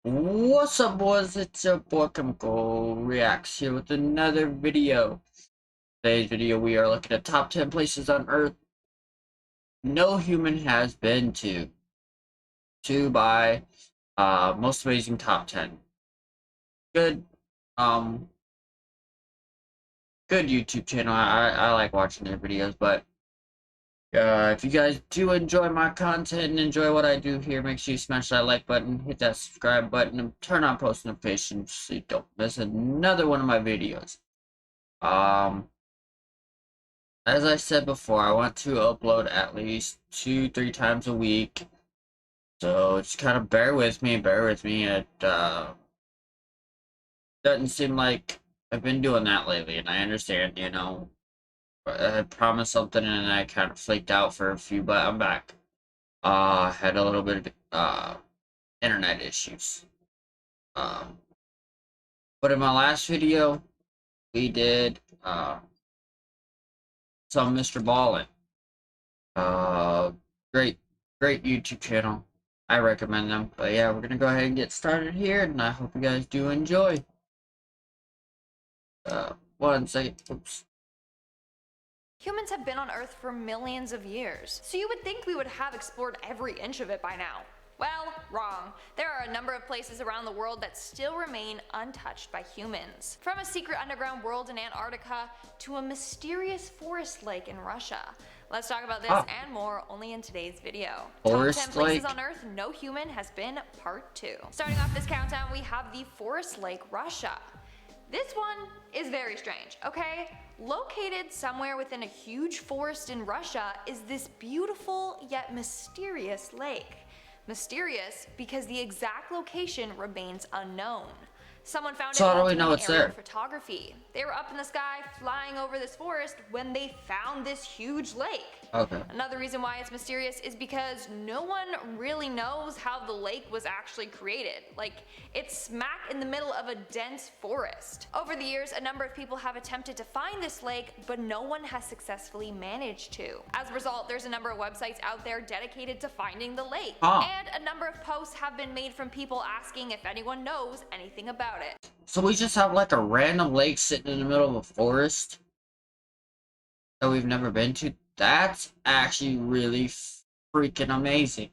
What's up, boys? It's your boy Chemical Reacts here with another video. Today's video, we are looking at top 10 places on Earth no human has been to. By Most Amazing Top 10. Good, um, good YouTube channel. I like watching their videos, but if you guys do enjoy my content and enjoy what I do here, make sure you smash that like button, hit that subscribe button, and turn on post notifications so you don't miss another one of my videos. As I said before, I want to upload at least 2-3 times a week. So just kind of bear with me. It doesn't seem like I've been doing that lately, and I understand, I promised something and I kind of flaked out for a few, but I'm back. Had a little bit of internet issues. But in my last video, we did some Mr. Ballin. Uh, great, great YouTube channel. I recommend them. But yeah, we're gonna go ahead and get started here, and I hope you guys do enjoy. 1 second. Oops. Humans have been on Earth for millions of years, so you would think we would have explored every inch of it by now. Well, wrong. There are a number of places around the world that still remain untouched by humans. From a secret underground world in Antarctica to a mysterious forest lake in Russia. Let's talk about this and more only in today's video. Forest Top 10 places lake? on Earth no human has been part 2. Starting off this countdown, we have the Forest Lake, Russia. This one is very strange, okay? Located somewhere within a huge forest in Russia is this beautiful yet mysterious lake. Mysterious because the exact location remains unknown. Someone found it So how do we while know doing it's aerial there? photography. They were up in the sky flying over this forest when they found this huge lake. Okay. Another reason why it's mysterious is because no one really knows how the lake was actually created. Like, it's smack in the middle of a dense forest. Over the years, a number of people have attempted to find this lake, but no one has successfully managed to. As a result, there's a number of websites out there dedicated to finding the lake. And a number of posts have been made from people asking if anyone knows anything about it. So we just have like a random lake sitting in the middle of a forest that we've never been to? That's actually really freaking amazing.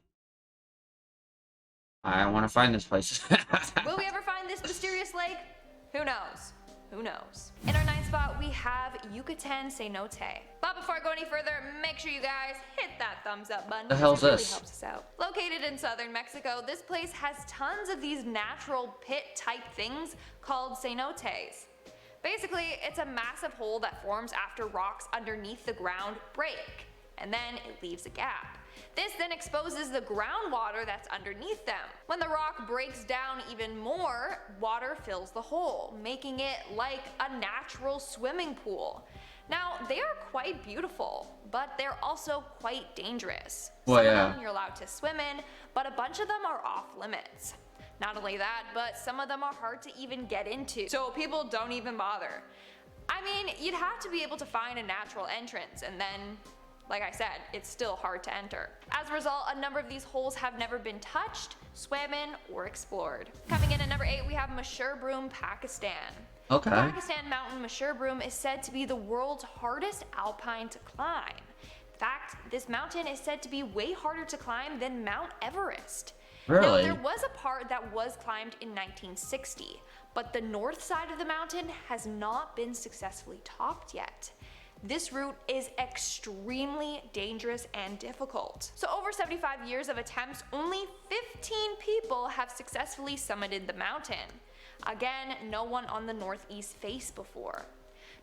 I want to find this place. Will we ever find this mysterious lake? Who knows? Who knows? In our 9th spot, we have Yucatan cenote. But before I go any further, make sure you guys hit that thumbs up button. The hell's it really this? helps us out. Located in southern Mexico, this place has tons of these natural pit-type things called cenotes. Basically, it's a massive hole that forms after rocks underneath the ground break, and then it leaves a gap. This then exposes the groundwater that's underneath them. When the rock breaks down even more, water fills the hole, making it like a natural swimming pool. Now, they are quite beautiful, but they're also quite dangerous. Well, Some yeah. of them you're allowed to swim in, but a bunch of them are off limits. Not only that, but some of them are hard to even get into, so people don't even bother. I mean, you'd have to be able to find a natural entrance, and then, like I said, it's still hard to enter. As a result, a number of these holes have never been touched, swam in, or explored. Coming in at number 8, we have Masherbrum, Pakistan. Okay. The Pakistan mountain Masherbrum is said to be the world's hardest alpine to climb. In fact, this mountain is said to be way harder to climb than Mount Everest. Really? Now, there was a part that was climbed in 1960, but the north side of the mountain has not been successfully topped yet. This route is extremely dangerous and difficult. So over 75 years of attempts, only 15 people have successfully summited the mountain. Again, no one on the northeast face before.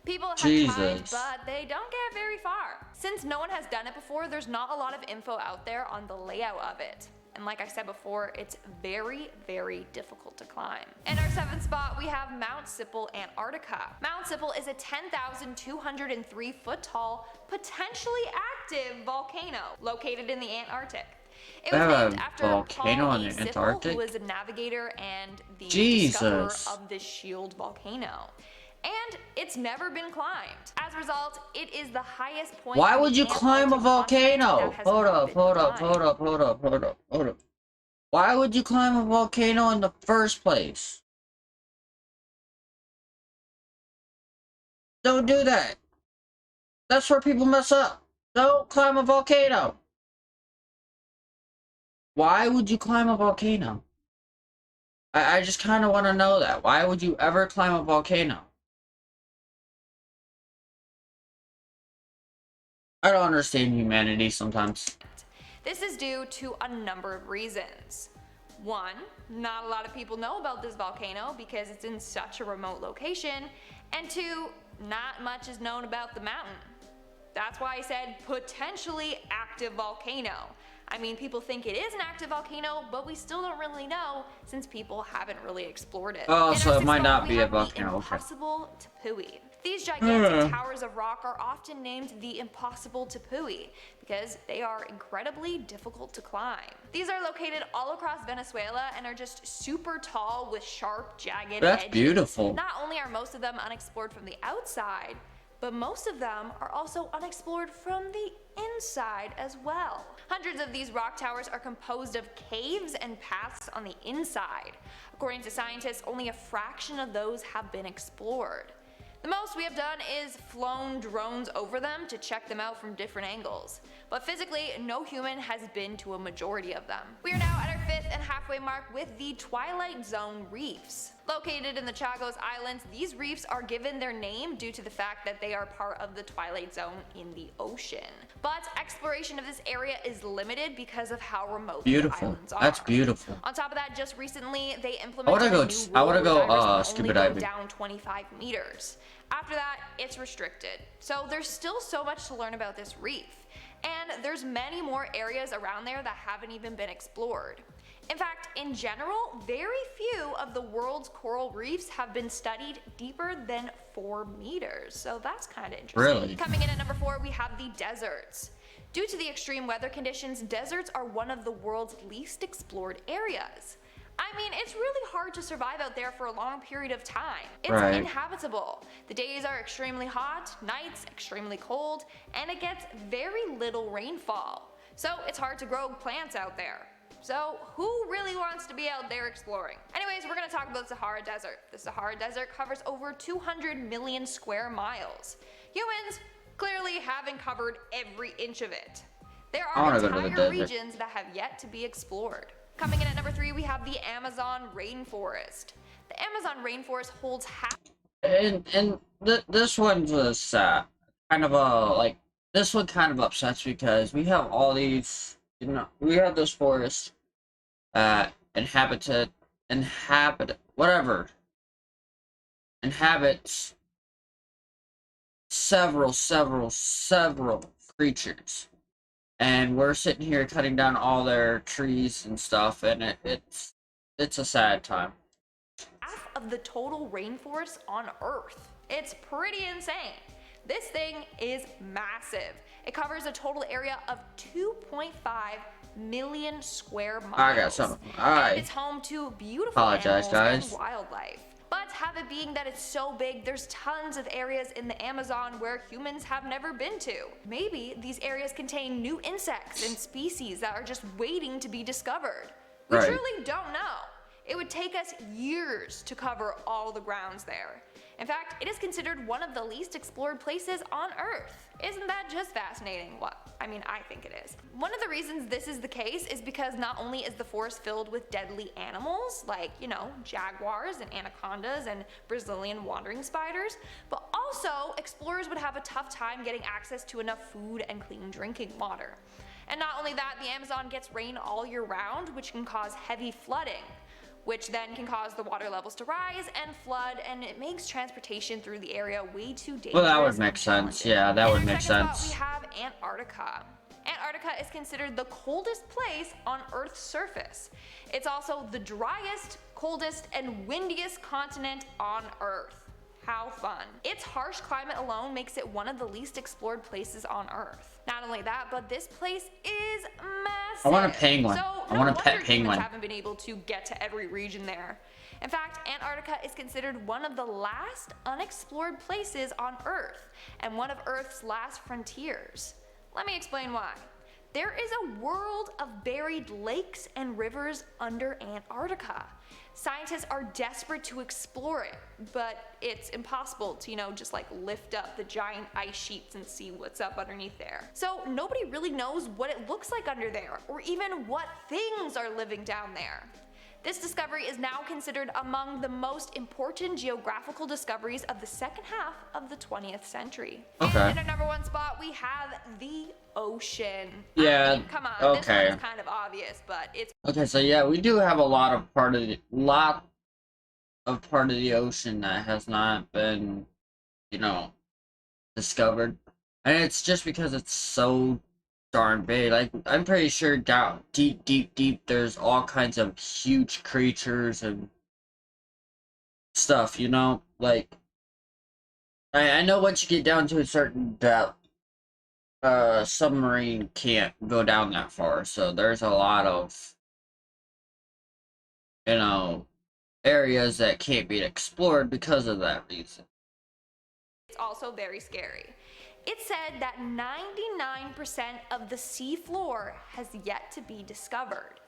People have tried, but they don't get very far. Since no one has done it before, there's not a lot of info out there on the layout of it. And like I said before, it's very, very difficult to climb. In our 7th spot, we have Mount Sipple, Antarctica. Mount Sipple is a 10,203 foot tall, potentially active volcano located in the Antarctic. It was named after Paul E. Sipple, who was a navigator and the discoverer of this shield volcano. And it's never been climbed. As a result, it is the highest point. Why would you climb a volcano? Hold up. Why would you climb a volcano in the first place? Don't do that. That's where people mess up. Don't climb a volcano. Why would you climb a volcano? I just kind of want to know that. Why would you ever climb a volcano? I don't understand humanity sometimes. This is due to a number of reasons. One, not a lot of people know about this volcano because it's in such a remote location, and two, not much is known about the mountain. That's why I said potentially active volcano. I mean, people think it is an active volcano, but we still don't really know since people haven't really explored it. Oh, In so our it might sixth not spot, be we a have the volcano. Okay. Impossible Tepui. These gigantic towers of rock are often named the Impossible Tepui because they are incredibly difficult to climb. These are located all across Venezuela and are just super tall with sharp, jagged That's edges. beautiful. Not only are most of them unexplored from the outside, but most of them are also unexplored from the inside as well. Hundreds of these rock towers are composed of caves and paths on the inside. According to scientists, only a fraction of those have been explored. The most we have done is flown drones over them to check them out from different angles, but physically, no human has been to a majority of them. We are now at our fifth and halfway mark with the Twilight Zone reefs. Located in the Chagos Islands, these reefs are given their name due to the fact that they are part of the Twilight Zone in the ocean. But exploration of this area is limited because of how remote the islands are. That's beautiful. On top of that, just recently they I implemented wanna a go. new I rule wanna where go. divers can Scuba only go diving. down 25 meters. After that, it's restricted. So there's still so much to learn about this reef. And there's many more areas around there that haven't even been explored. In fact, in general, very few of the world's coral reefs have been studied deeper than 4 meters. So that's kind of interesting. Really? Coming in at number 4, we have the deserts. Due to the extreme weather conditions, deserts are one of the world's least explored areas. I mean, it's really hard to survive out there for a long period of time. It's inhabitable. The days are extremely hot, nights extremely cold, and it gets very little rainfall. So it's hard to grow plants out there. So who really wants to be out there exploring? Anyways, we're going to talk about the Sahara Desert. The Sahara Desert covers over 200 million square miles. Humans clearly haven't covered every inch of it. There are entire regions that have yet to be explored. Coming in at number 3, we have the Amazon rainforest. The Amazon rainforest holds half. This one was kind of like this one kind of upsets because we have all these, we have this forest, inhabit whatever inhabits several creatures. And we're sitting here cutting down all their trees and stuff, and it's a sad time. Half of the total rainforest on Earth. It's pretty insane. This thing is massive. It covers a total area of 2.5 million square miles. I got something. And it's home to beautiful animals and wildlife. But have it being that it's so big, there's tons of areas in the Amazon where humans have never been to. Maybe these areas contain new insects and species that are just waiting to be discovered. We truly don't know. It would take us years to cover all the grounds there. In fact, it is considered one of the least explored places on Earth. Isn't that just fascinating? Well, I mean, I think it is. One of the reasons this is the case is because not only is the forest filled with deadly animals, like, jaguars and anacondas and Brazilian wandering spiders, but also explorers would have a tough time getting access to enough food and clean drinking water. And not only that, the Amazon gets rain all year round, which can cause heavy flooding, which then can cause the water levels to rise and flood, and it makes transportation through the area way too dangerous. Well, that would make sense. Yeah, that would make sense. We have Antarctica. Antarctica is considered the coldest place on Earth's surface. It's also the driest, coldest, and windiest continent on Earth. How fun. Its harsh climate alone makes it one of the least explored places on Earth. Not only that, but this place is massive. I want a penguin. So I want a pet penguin. Humans haven't been able to get to every region there. In fact, Antarctica is considered one of the last unexplored places on Earth and one of Earth's last frontiers. Let me explain why. There is a world of buried lakes and rivers under Antarctica. Scientists are desperate to explore it, but it's impossible to, just like lift up the giant ice sheets and see what's up underneath there. So nobody really knows what it looks like under there, or even what things are living down there. This discovery is now considered among the most important geographical discoveries of the second half of the 20th century. Okay. And at our number 1 spot, we have the ocean. Yeah. I mean, come on, Okay. this one is kind of obvious, but it's okay. So yeah, we do have a lot of part of the ocean that has not been, discovered, and it's just because it's so darn big. Like, I'm pretty sure down deep, deep, deep, there's all kinds of huge creatures and stuff. Like, I know once you get down to a certain depth, submarine can't go down that far. So there's a lot of, areas that can't be explored because of that reason. It's also very scary. It's said that 99% of the sea floor has yet to be discovered.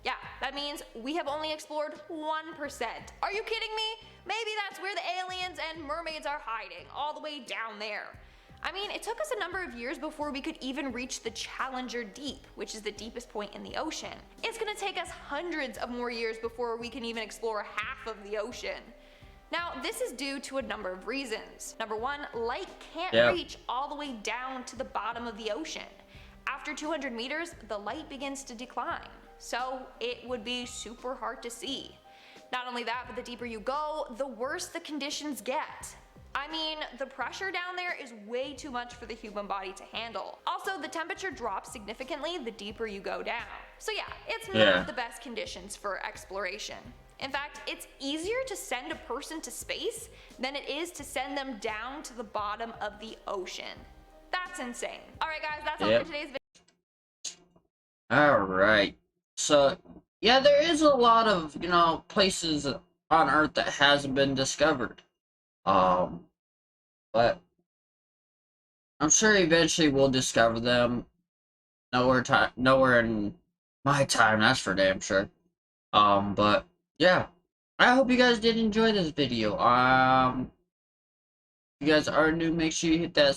Yeah, that means we have only explored 1%. Are you kidding me? Maybe that's where the aliens and mermaids are hiding, all the way down there. I mean, it took us a number of years before we could even reach the Challenger Deep, which is the deepest point in the ocean. It's gonna take us hundreds of more years before we can even explore half of the ocean. Now, this is due to a number of reasons. Number 1, light can't reach all the way down to the bottom of the ocean. After 200 meters, the light begins to decline, so it would be super hard to see. Not only that, but the deeper you go, the worse the conditions get. I mean, the pressure down there is way too much for the human body to handle. Also, the temperature drops significantly the deeper you go down. So yeah, it's not the best conditions for exploration. In fact, it's easier to send a person to space than it is to send them down to the bottom of the ocean. That's insane. Alright guys, that's all for today's video. Alright. So, yeah, there is a lot of, places on Earth that hasn't been discovered. But I'm sure eventually we'll discover them. Nowhere in my time, that's for damn sure. But yeah, I hope you guys did enjoy this video. If you guys are new, make sure you hit that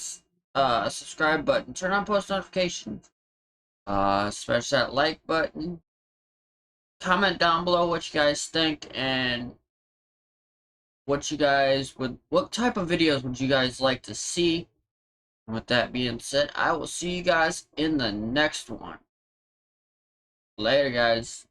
subscribe button, turn on post notifications, smash that like button, comment down below what you guys think and what type of videos would you guys like to see. And with that being said, I will see you guys in the next one. Later, guys.